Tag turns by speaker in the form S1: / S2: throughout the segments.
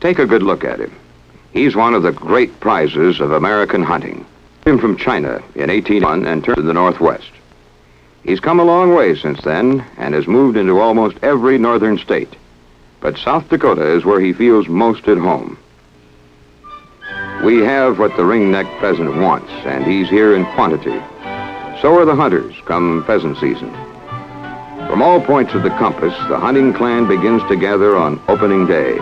S1: Take a good look at him. He's one of the great prizes of American hunting. Came from China in 1801 and turned to the Northwest. He's come a long way since then and has moved into almost every northern state. But South Dakota is where he feels most at home. We have what the ringneck pheasant wants, and he's here in quantity. So are the hunters come pheasant season. From all points of the compass, the hunting clan begins to gather on opening day.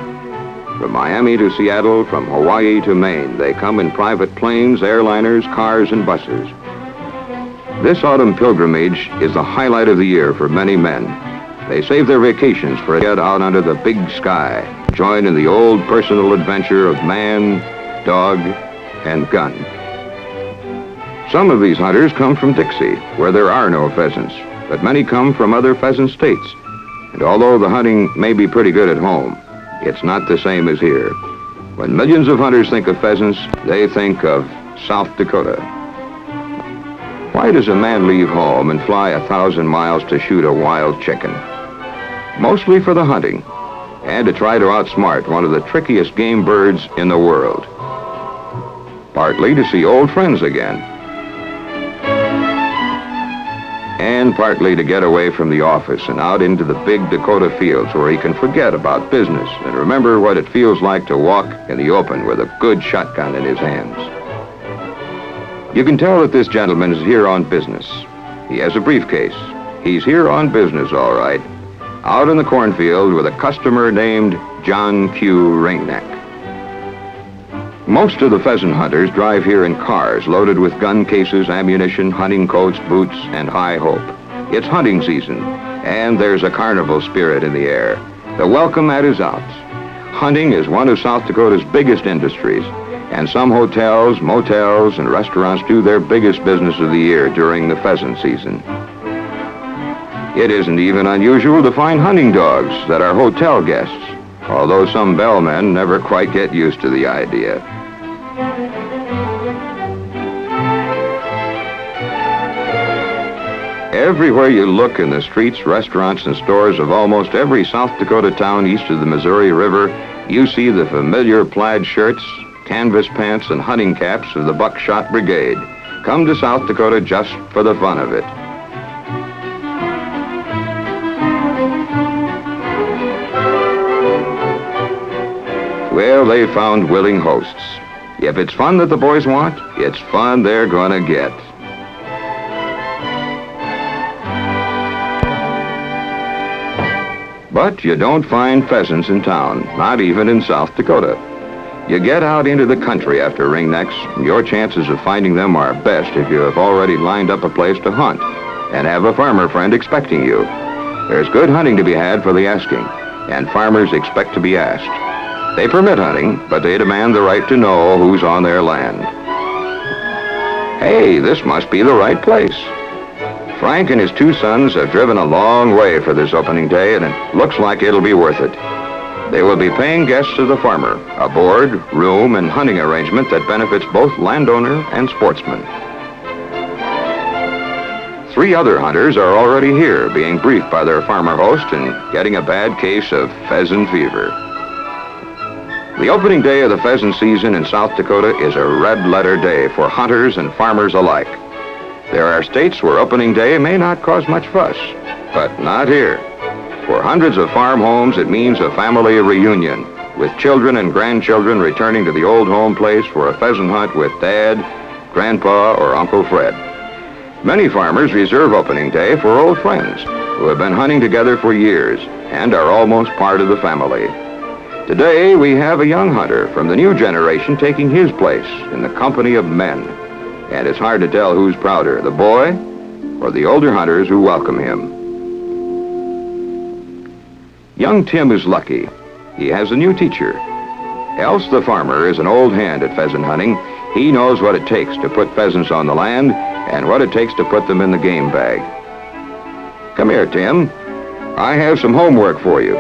S1: From Miami to Seattle, from Hawaii to Maine, they come in private planes, airliners, cars, and buses. This autumn pilgrimage is the highlight of the year for many men. They save their vacations for a get out under the big sky, join in the old personal adventure of man, dog, and gun. Some of these hunters come from Dixie, where there are no pheasants, but many come from other pheasant states. And although the hunting may be pretty good at home, it's not the same as here. When millions of hunters think of pheasants, they think of South Dakota. Why does a man leave home and fly 1,000 miles to shoot a wild chicken? Mostly for the hunting, and to try to outsmart one of the trickiest game birds in the world. Partly to see old friends again, and partly to get away from the office and out into the big Dakota fields where he can forget about business and remember what it feels like to walk in the open with a good shotgun in his hands. You can tell that this gentleman is here on business. He has a briefcase. He's here on business, all right, out in the cornfield with a customer named John Q. Ringneck. Most of the pheasant hunters drive here in cars loaded with gun cases, ammunition, hunting coats, boots, and high hope. It's hunting season, and there's a carnival spirit in the air. The welcome mat is out. Hunting is one of South Dakota's biggest industries, and some hotels, motels, and restaurants do their biggest business of the year during the pheasant season. It isn't even unusual to find hunting dogs that are hotel guests, although some bellmen never quite get used to the idea. Everywhere you look in the streets, restaurants, and stores of almost every South Dakota town east of the Missouri River, you see the familiar plaid shirts, canvas pants, and hunting caps of the Buckshot Brigade, come to South Dakota just for the fun of it. Well, they found willing hosts. If it's fun that the boys want, it's fun they're gonna get. But you don't find pheasants in town, not even in South Dakota. You get out into the country after ringnecks, and your chances of finding them are best if you have already lined up a place to hunt and have a farmer friend expecting you. There's good hunting to be had for the asking, and farmers expect to be asked. They permit hunting, but they demand the right to know who's on their land. Hey, this must be the right place. Frank and his two sons have driven a long way for this opening day, and it looks like it'll be worth it. They will be paying guests of the farmer, a board, room, and hunting arrangement that benefits both landowner and sportsman. 3 other hunters are already here, being briefed by their farmer host and getting a bad case of pheasant fever. The opening day of the pheasant season in South Dakota is a red-letter day for hunters and farmers alike. There are states where opening day may not cause much fuss, but not here. For hundreds of farm homes, it means a family reunion, with children and grandchildren returning to the old home place for a pheasant hunt with Dad, Grandpa, or Uncle Fred. Many farmers reserve opening day for old friends who have been hunting together for years and are almost part of the family. Today, we have a young hunter from the new generation taking his place in the company of men. And it's hard to tell who's prouder, the boy or the older hunters who welcome him. Young Tim is lucky. He has a new teacher. Else the farmer is an old hand at pheasant hunting. He knows what it takes to put pheasants on the land and what it takes to put them in the game bag. Come here, Tim. I have some homework for you.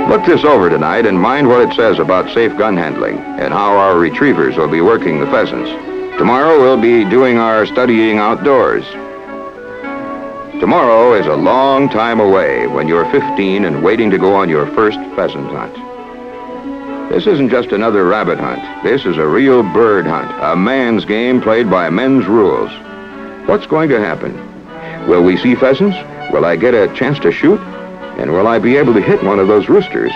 S1: Look this over tonight and mind what it says about safe gun handling and how our retrievers will be working the pheasants. Tomorrow we'll be doing our studying outdoors. Tomorrow is a long time away when you're 15 and waiting to go on your first pheasant hunt. This isn't just another rabbit hunt. This is a real bird hunt, a man's game played by men's rules. What's going to happen? Will we see pheasants? Will I get a chance to shoot? And will I be able to hit one of those roosters?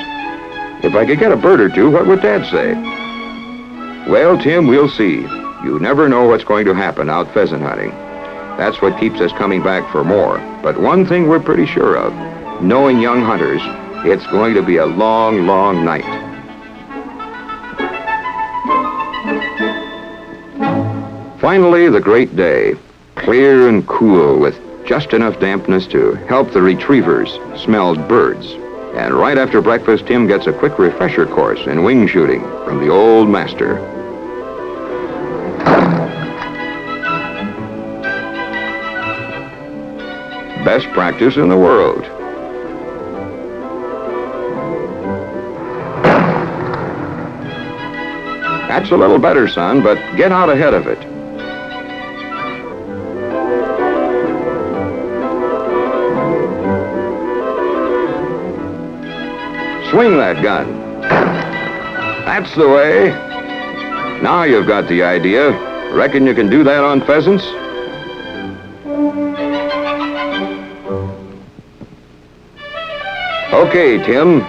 S1: If I could get a bird or two, what would Dad say? Well, Tim, we'll see. You never know what's going to happen out pheasant hunting. That's what keeps us coming back for more. But one thing we're pretty sure of, knowing young hunters, it's going to be a long, long night. Finally, the great day, clear and cool with just enough dampness to help the retrievers smell birds. And right after breakfast, Tim gets a quick refresher course in wing shooting from the old master. Best practice in the world. That's a little better, son, but get out ahead of it. Swing that gun. That's the way. Now you've got the idea. Reckon you can do that on pheasants? Okay, Tim.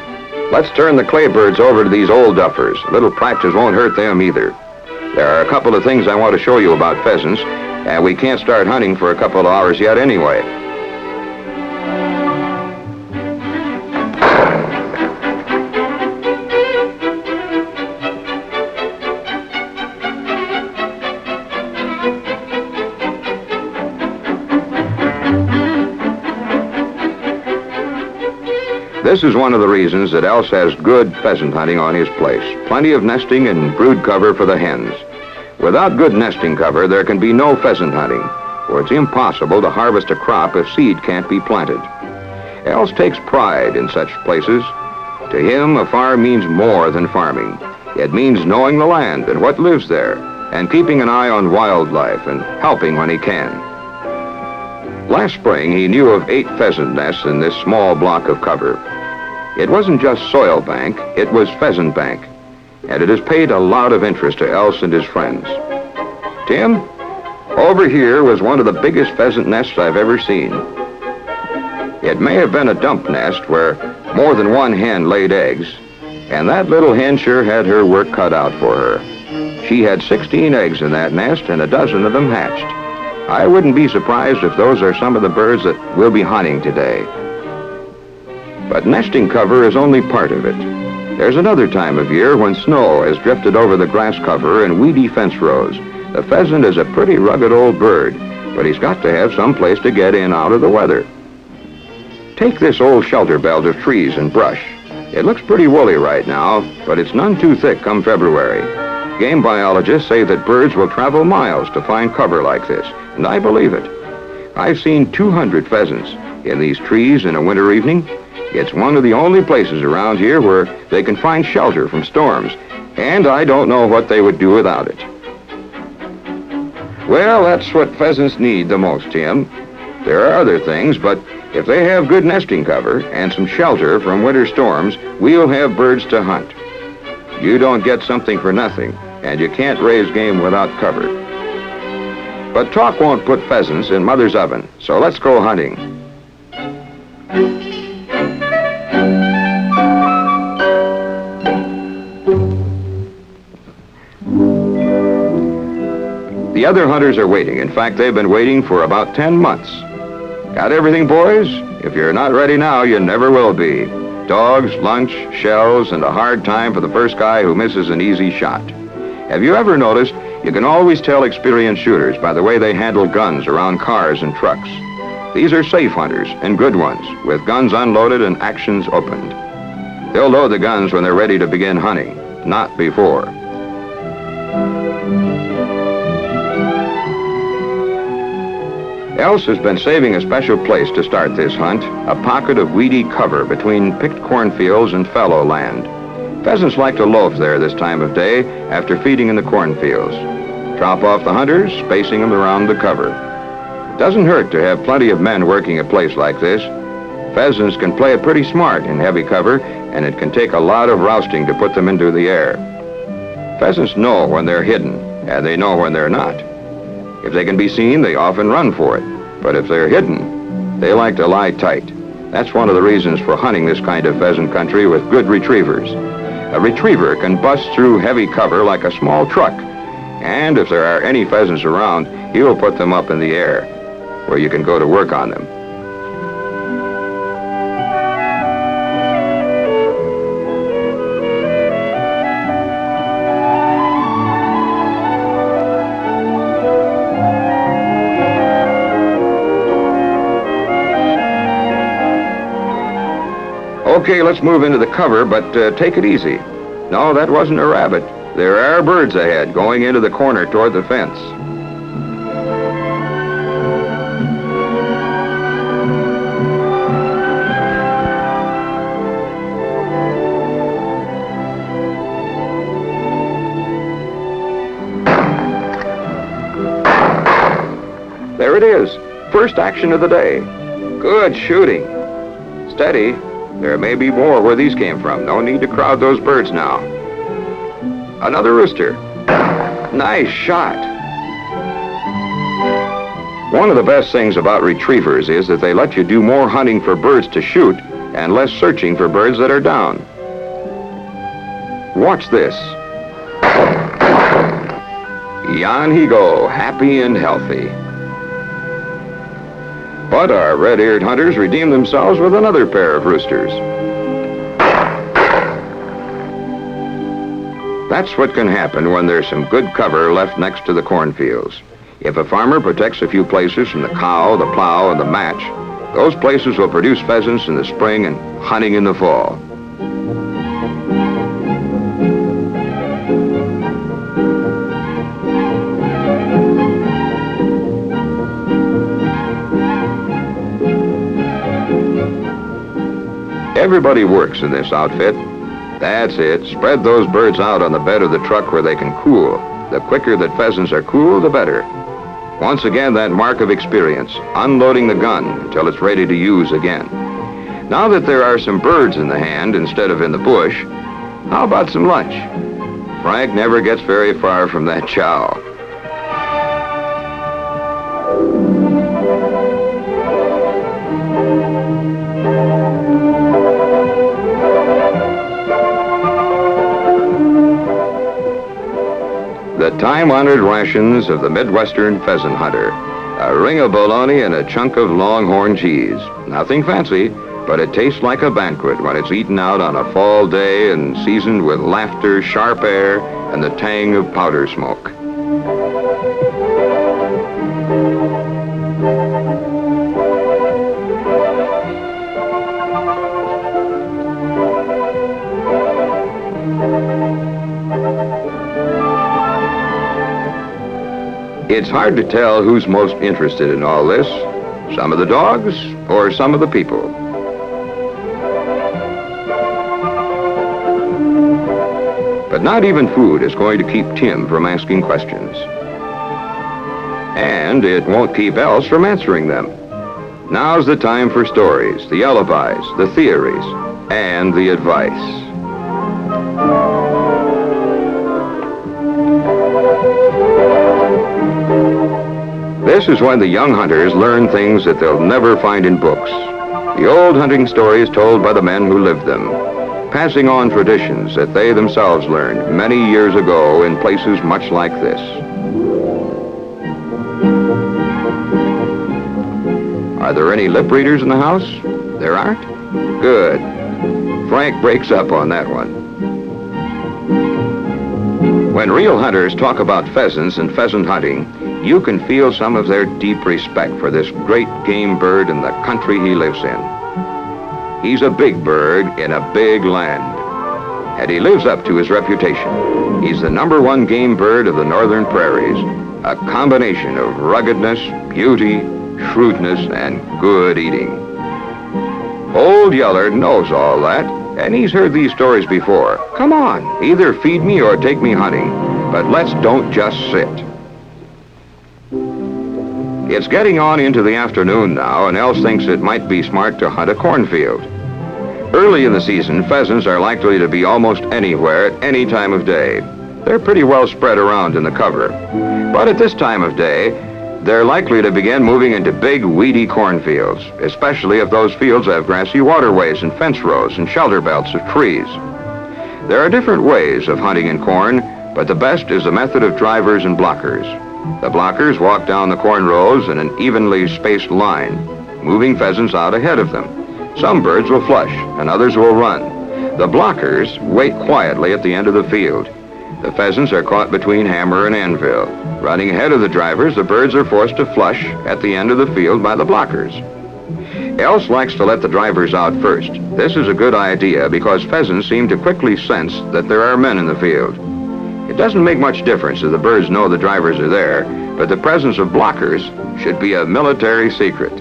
S1: Let's turn the clay birds over to these old duffers. A little practice won't hurt them either. There are a couple of things I want to show you about pheasants, and we can't start hunting for a couple of hours yet anyway. This is one of the reasons that Else has good pheasant hunting on his place. Plenty of nesting and brood cover for the hens. Without good nesting cover, there can be no pheasant hunting, for it's impossible to harvest a crop if seed can't be planted. Else takes pride in such places. To him, a farm means more than farming. It means knowing the land and what lives there, and keeping an eye on wildlife and helping when he can. Last spring, he knew of 8 pheasant nests in this small block of cover. It wasn't just soil bank, it was pheasant bank, and it has paid a lot of interest to Else and his friends. Tim, over here was one of the biggest pheasant nests I've ever seen. It may have been a dump nest where more than one hen laid eggs, and that little hen sure had her work cut out for her. She had 16 eggs in that nest, and a dozen of them hatched. I wouldn't be surprised if those are some of the birds that we'll be hunting today. But nesting cover is only part of it. There's another time of year when snow has drifted over the grass cover and weedy fence rows. The pheasant is a pretty rugged old bird, but he's got to have some place to get in out of the weather. Take this old shelter belt of trees and brush. It looks pretty woolly right now, but it's none too thick come February. Game biologists say that birds will travel miles to find cover like this, and I believe it. I've seen 200 pheasants in these trees in a winter evening. It's one of the only places around here where they can find shelter from storms, and I don't know what they would do without it. Well, that's what pheasants need the most, Tim. There are other things, but if they have good nesting cover and some shelter from winter storms, we'll have birds to hunt. You don't get something for nothing, and you can't raise game without cover. But talk won't put pheasants in Mother's oven, so let's go hunting. The other hunters are waiting. In fact, they've been waiting for about 10 months. Got everything, boys? If you're not ready now, you never will be. Dogs, lunch, shells, and a hard time for the first guy who misses an easy shot. Have you ever noticed you can always tell experienced shooters by the way they handle guns around cars and trucks? These are safe hunters, and good ones, with guns unloaded and actions opened. They'll load the guns when they're ready to begin hunting, not before. Else has been saving a special place to start this hunt, a pocket of weedy cover between picked cornfields and fallow land. Pheasants like to loaf there this time of day after feeding in the cornfields. Drop off the hunters, spacing them around the cover. It doesn't hurt to have plenty of men working a place like this. Pheasants can play it pretty smart in heavy cover, and it can take a lot of rousting to put them into the air. Pheasants know when they're hidden, and they know when they're not. If they can be seen, they often run for it. But if they're hidden, they like to lie tight. That's one of the reasons for hunting this kind of pheasant country with good retrievers. A retriever can bust through heavy cover like a small truck. And if there are any pheasants around, he will put them up in the air, where you can go to work on them. Okay, let's move into the cover, but take it easy. No, that wasn't a rabbit. There are birds ahead, going into the corner toward the fence. There it is. First action of the day. Good shooting. Steady. There may be more where these came from. No need to crowd those birds now. Another rooster. Nice shot. One of the best things about retrievers is that they let you do more hunting for birds to shoot and less searching for birds that are down. Watch this. Yon he go, happy and healthy. But our red-eared hunters redeemed themselves with another pair of roosters. That's what can happen when there's some good cover left next to the cornfields. If a farmer protects a few places from the cow, the plow, and the match, those places will produce pheasants in the spring and hunting in the fall. Everybody works in this outfit. That's it. Spread those birds out on the bed of the truck where they can cool. The quicker that pheasants are cool, the better. Once again, that mark of experience, unloading the gun until it's ready to use again. Now that there are some birds in the hand instead of in the bush, how about some lunch? Frank never gets very far from that chow. The time-honored rations of the Midwestern pheasant hunter. A ring of bologna and a chunk of longhorn cheese. Nothing fancy, but it tastes like a banquet when it's eaten out on a fall day and seasoned with laughter, sharp air, and the tang of powder smoke. It's hard to tell who's most interested in all this, some of the dogs or some of the people. But not even food is going to keep Tim from asking questions. And it won't keep Els from answering them. Now's the time for stories, the alibis, the theories, and the advice. This is when the young hunters learn things that they'll never find in books. The old hunting stories told by the men who lived them, passing on traditions that they themselves learned many years ago in places much like this. Are there any lip readers in the house? There aren't? Good. Frank breaks up on that one. When real hunters talk about pheasants and pheasant hunting, you can feel some of their deep respect for this great game bird and the country he lives in. He's a big bird in a big land, and he lives up to his reputation. He's the #1 game bird of the northern prairies, a combination of ruggedness, beauty, shrewdness, and good eating. Old Yeller knows all that, and he's heard these stories before. Come on, either feed me or take me hunting, but let's don't just sit. It's getting on into the afternoon now, and Els thinks it might be smart to hunt a cornfield. Early in the season, pheasants are likely to be almost anywhere at any time of day. They're pretty well spread around in the cover. But at this time of day, they're likely to begin moving into big, weedy cornfields, especially if those fields have grassy waterways and fence rows and shelter belts of trees. There are different ways of hunting in corn, but the best is the method of drivers and blockers. The blockers walk down the corn rows in an evenly spaced line, moving pheasants out ahead of them. Some birds will flush and others will run. The blockers wait quietly at the end of the field. The pheasants are caught between hammer and anvil. Running ahead of the drivers, the birds are forced to flush at the end of the field by the blockers. Els likes to let the drivers out first. This is a good idea because pheasants seem to quickly sense that there are men in the field. It doesn't make much difference if the birds know the drivers are there, but the presence of blockers should be a military secret.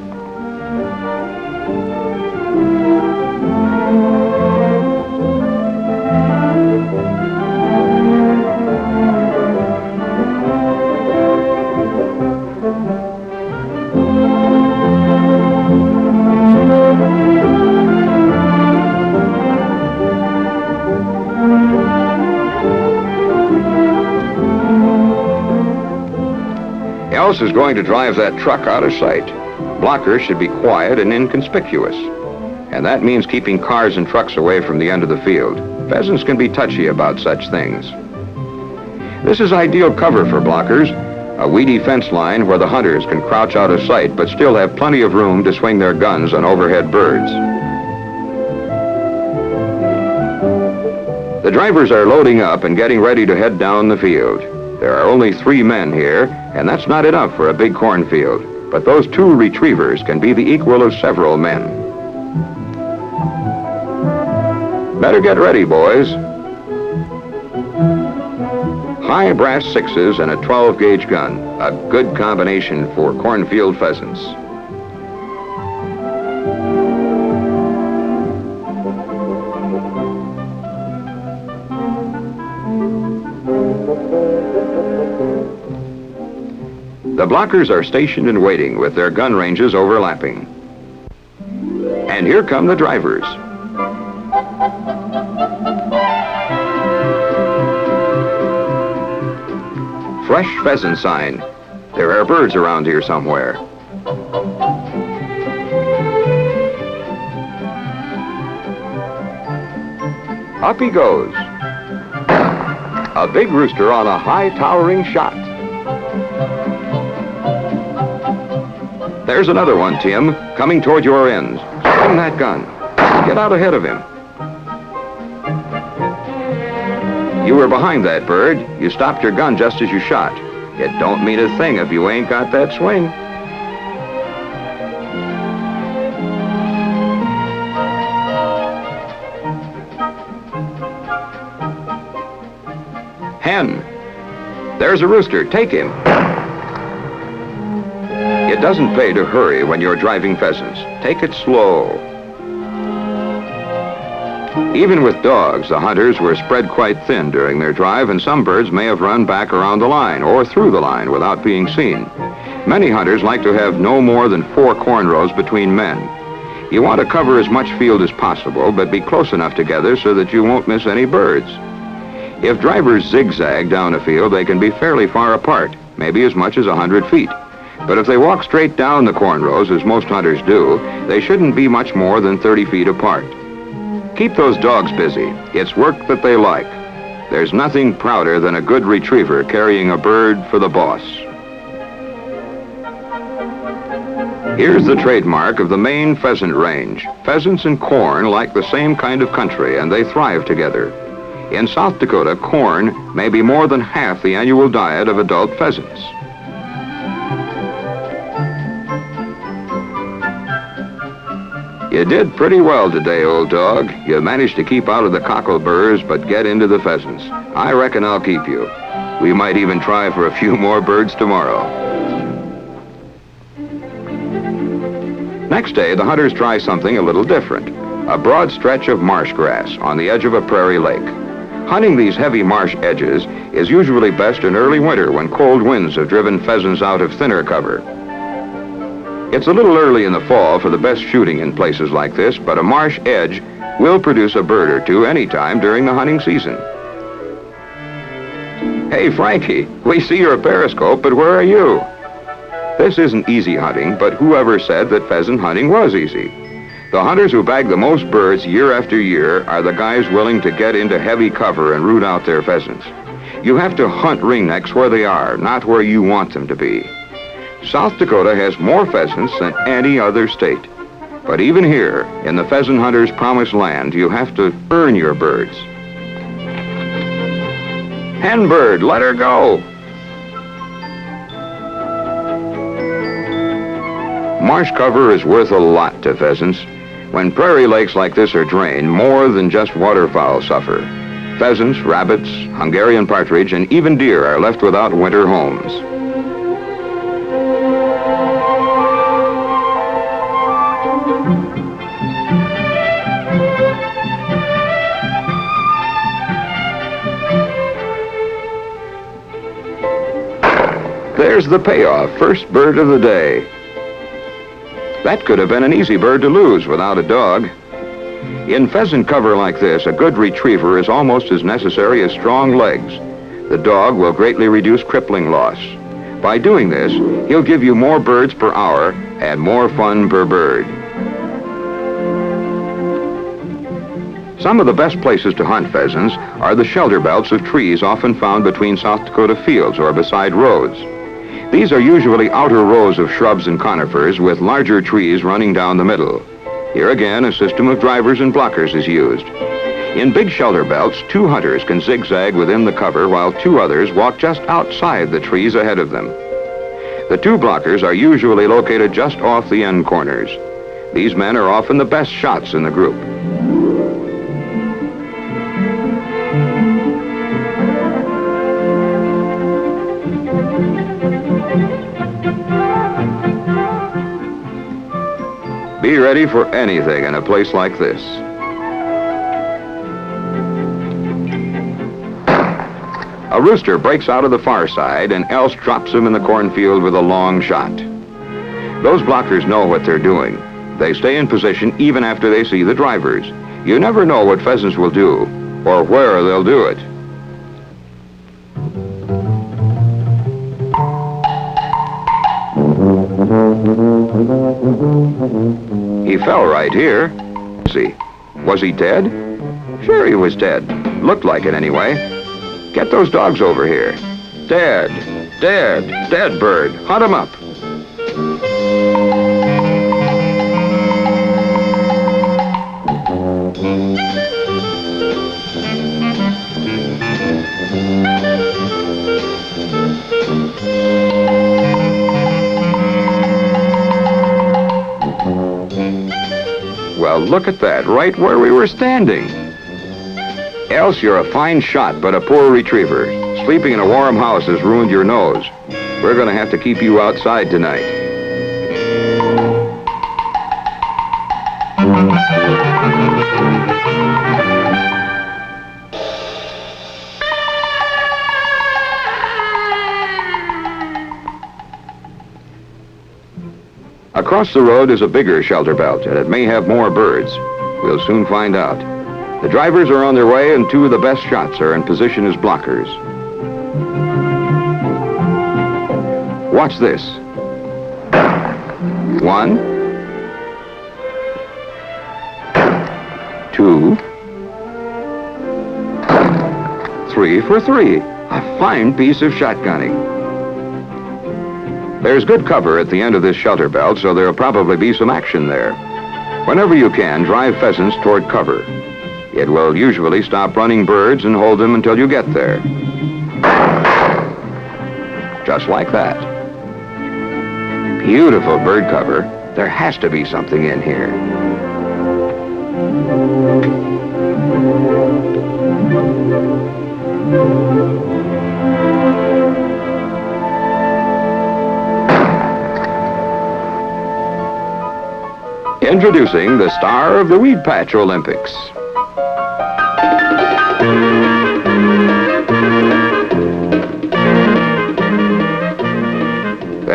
S1: Els is going to drive that truck out of sight. Blockers should be quiet and inconspicuous. And that means keeping cars and trucks away from the end of the field. Pheasants can be touchy about such things. This is ideal cover for blockers, a weedy fence line where the hunters can crouch out of sight but still have plenty of room to swing their guns on overhead birds. The drivers are loading up and getting ready to head down the field. There are only 3 men here, and that's not enough for a big cornfield. But those 2 retrievers can be the equal of several men. Better get ready, boys. High brass 6s and a 12-gauge gun, a good combination for cornfield pheasants. The blockers are stationed and waiting with their gun ranges overlapping. And here come the drivers. Fresh pheasant sign. There are birds around here somewhere. Up he goes. A big rooster on a high towering shot. There's another one, Tim, coming toward your ends. Swing that gun. Get out ahead of him. You were behind that bird. You stopped your gun just as you shot. It don't mean a thing if you ain't got that swing. Hen. There's a rooster. Take him. It doesn't pay to hurry when you're driving pheasants. Take it slow. Even with dogs, the hunters were spread quite thin during their drive, and some birds may have run back around the line or through the line without being seen. Many hunters like to have no more than 4 corn rows between men. You want to cover as much field as possible, but be close enough together so that you won't miss any birds. If drivers zigzag down a field, they can be fairly far apart, maybe as much as 100 feet. But if they walk straight down the corn rows, as most hunters do, they shouldn't be much more than 30 feet apart. Keep those dogs busy. It's work that they like. There's nothing prouder than a good retriever carrying a bird for the boss. Here's the trademark of the Maine pheasant range. Pheasants and corn like the same kind of country, and they thrive together. In South Dakota, corn may be more than half the annual diet of adult pheasants. You did pretty well today, old dog. You managed to keep out of the cockleburs, but get into the pheasants. I reckon I'll keep you. We might even try for a few more birds tomorrow. Next day, the hunters try something a little different. A broad stretch of marsh grass on the edge of a prairie lake. Hunting these heavy marsh edges is usually best in early winter when cold winds have driven pheasants out of thinner cover. It's a little early in the fall for the best shooting in places like this, but a marsh edge will produce a bird or two anytime during the hunting season. Hey, Frankie, we see your periscope, but where are you? This isn't easy hunting, but whoever said that pheasant hunting was easy? The hunters who bag the most birds year after year are the guys willing to get into heavy cover and root out their pheasants. You have to hunt ringnecks where they are, not where you want them to be. South Dakota has more pheasants than any other state. But even here, in the pheasant hunter's promised land, you have to earn your birds. Hen bird, let her go! Marsh cover is worth a lot to pheasants. When prairie lakes like this are drained, more than just waterfowl suffer. Pheasants, rabbits, Hungarian partridge, and even deer are left without winter homes. There's the payoff, first bird of the day. That could have been an easy bird to lose without a dog. In pheasant cover like this, a good retriever is almost as necessary as strong legs. The dog will greatly reduce crippling loss. By doing this, he'll give you more birds per hour and more fun per bird. Some of the best places to hunt pheasants are the shelter belts of trees often found between South Dakota fields or beside roads. These are usually outer rows of shrubs and conifers with larger trees running down the middle. Here again, a system of drivers and blockers is used. In big shelter belts, 2 hunters can zigzag within the cover while 2 others walk just outside the trees ahead of them. The 2 blockers are usually located just off the end corners. These men are often the best shots in the group. Be ready for anything in a place like this. A rooster breaks out of the far side and else drops him in the cornfield with a long shot. Those blockers know what they're doing. They stay in position even after they see the drivers. You never know what pheasants will do or where they'll do it. He fell right here. See, was he dead? Sure he was dead. Looked like it anyway. Get those dogs over here. Dead, dead, dead bird. Hunt him up. Well, look at that, right where we were standing. Else you're a fine shot, but a poor retriever. Sleeping in a warm house has ruined your nose. We're going to have to keep you outside tonight. Across the road is a bigger shelter belt, and it may have more birds. We'll soon find out. The drivers are on their way, and 2 of the best shots are in position as blockers. Watch this. 1, 2, 3 for 3. A fine piece of shotgunning. There's good cover at the end of this shelter belt, so there'll probably be some action there. Whenever you can, drive pheasants toward cover. It will usually stop running birds and hold them until you get there. Just like that. Beautiful bird cover. There has to be something in here. Introducing the star of the Weed Patch Olympics.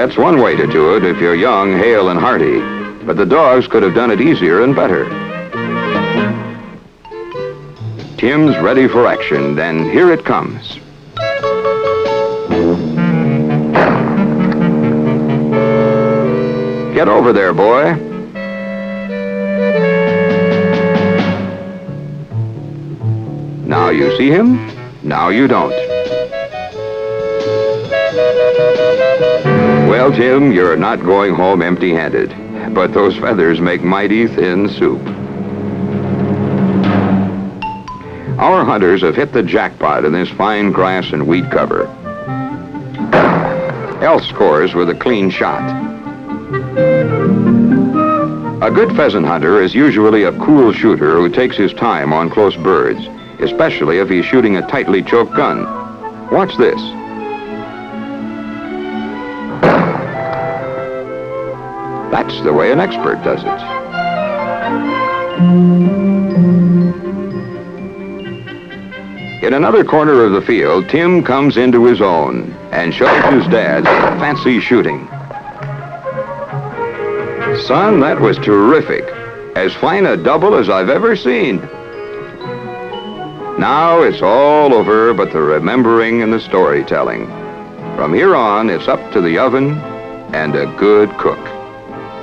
S1: That's one way to do it if you're young, hale, and hearty. But the dogs could have done it easier and better. Tim's ready for action, then here it comes. Get over there, boy. Now you see him, now you don't. Well, Tim, you're not going home empty-handed, but those feathers make mighty thin soup. Our hunters have hit the jackpot in this fine grass and weed cover. Else scores with a clean shot. A good pheasant hunter is usually a cool shooter who takes his time on close birds, especially if he's shooting a tightly choked gun. Watch this. That's the way an expert does it. In another corner of the field, Tim comes into his own and shows his dad some fancy shooting. Son, that was terrific. As fine a double as I've ever seen. Now it's all over but the remembering and the storytelling. From here on, it's up to the oven and a good cook.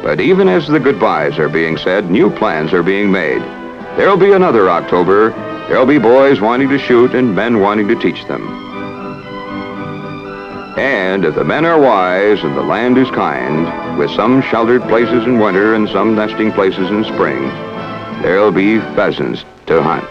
S1: But even as the goodbyes are being said, new plans are being made. There'll be another October. There'll be boys wanting to shoot and men wanting to teach them. And if the men are wise and the land is kind, with some sheltered places in winter and some nesting places in spring, there'll be pheasants to hunt.